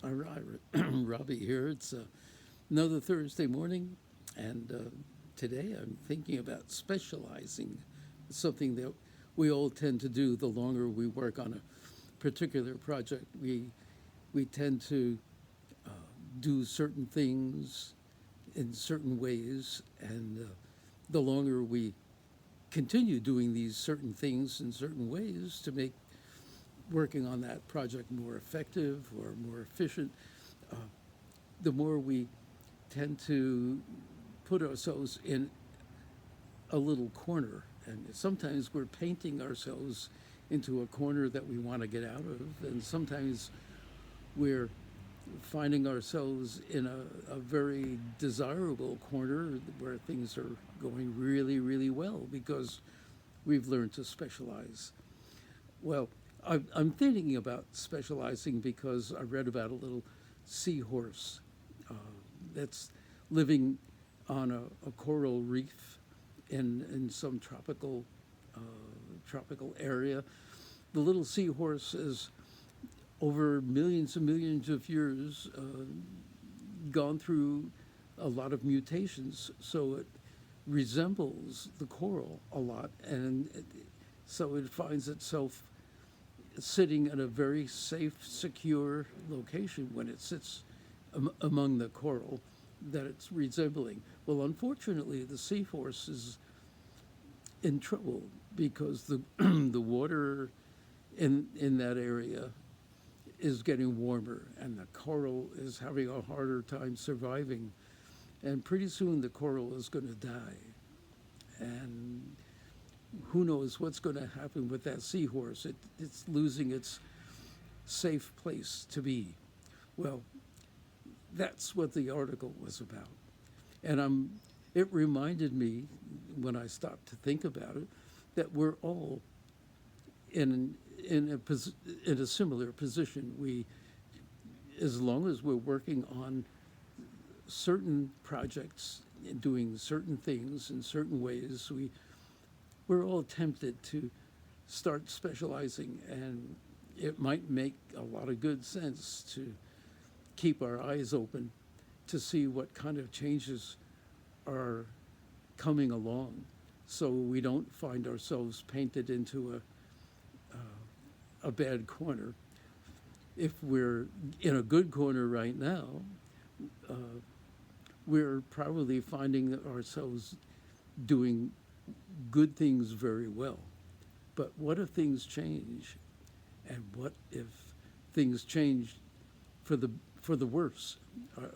All right, Robbie here. It's another Thursday morning, and today I'm thinking about specializing. It's something that we all tend to do the longer we work on a particular project. We tend to do certain things in certain ways, and the longer we continue doing these certain things in certain ways to make working on that project more effective or more efficient, uh, the more we tend to put ourselves in a little corner. And sometimes we're painting ourselves into a corner that we want to get out of, and sometimes we're finding ourselves in a very desirable corner where things are going really, really well because we've learned to specialize. Well, I'm thinking about specializing because I read about a little seahorse uh, that's living on a coral reef in some uh, tropical area. The little seahorse has, over millions and millions of years, gone through a lot of mutations, so it resembles the coral a lot, and so it finds itself sitting in a very safe, secure location when it sits among the coral that it's resembling. Well, unfortunately, the seahorse is in trouble because the the water in that area is getting warmer, and the coral is having a harder time surviving. And pretty soon, the coral is going to die. And who knows what's going to happen with that seahorse? It's losing its safe place to be. Well, that's what the article was about. And it reminded me, when I stopped to think about it, that we're all in, in a similar position. As long as we're working on certain projects, doing certain things in certain ways, we're all tempted to start specializing, and it might make a lot of good sense to keep our eyes open to see what kind of changes are coming along so we don't find ourselves painted into a bad corner. If we're in a good corner right now, uh, we're probably finding ourselves doing good things very well. But what if things change? And what if things change for the worse?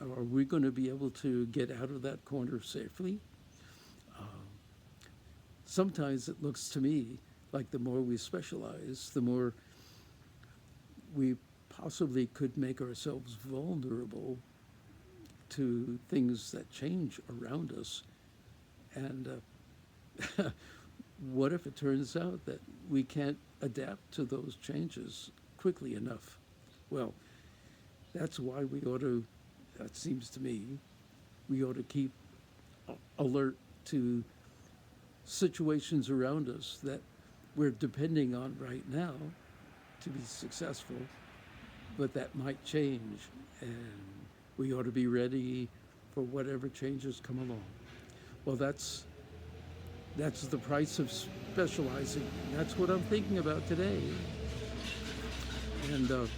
Are we going to be able to get out of that corner safely? Uh, Sometimes it looks to me like the more we specialize, the more we possibly could make ourselves vulnerable to things that change around us. And what if it turns out that we can't adapt to those changes quickly enough? Well, that's why we ought to, it seems to me, we ought to keep alert to situations around us that we're depending on right now to be successful, but that might change, and we ought to be ready for whatever changes come along. Well, that's the price of specializing. That's what I'm thinking about today. And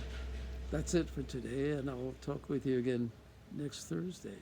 that's it for today, and I'll talk with you again next Thursday.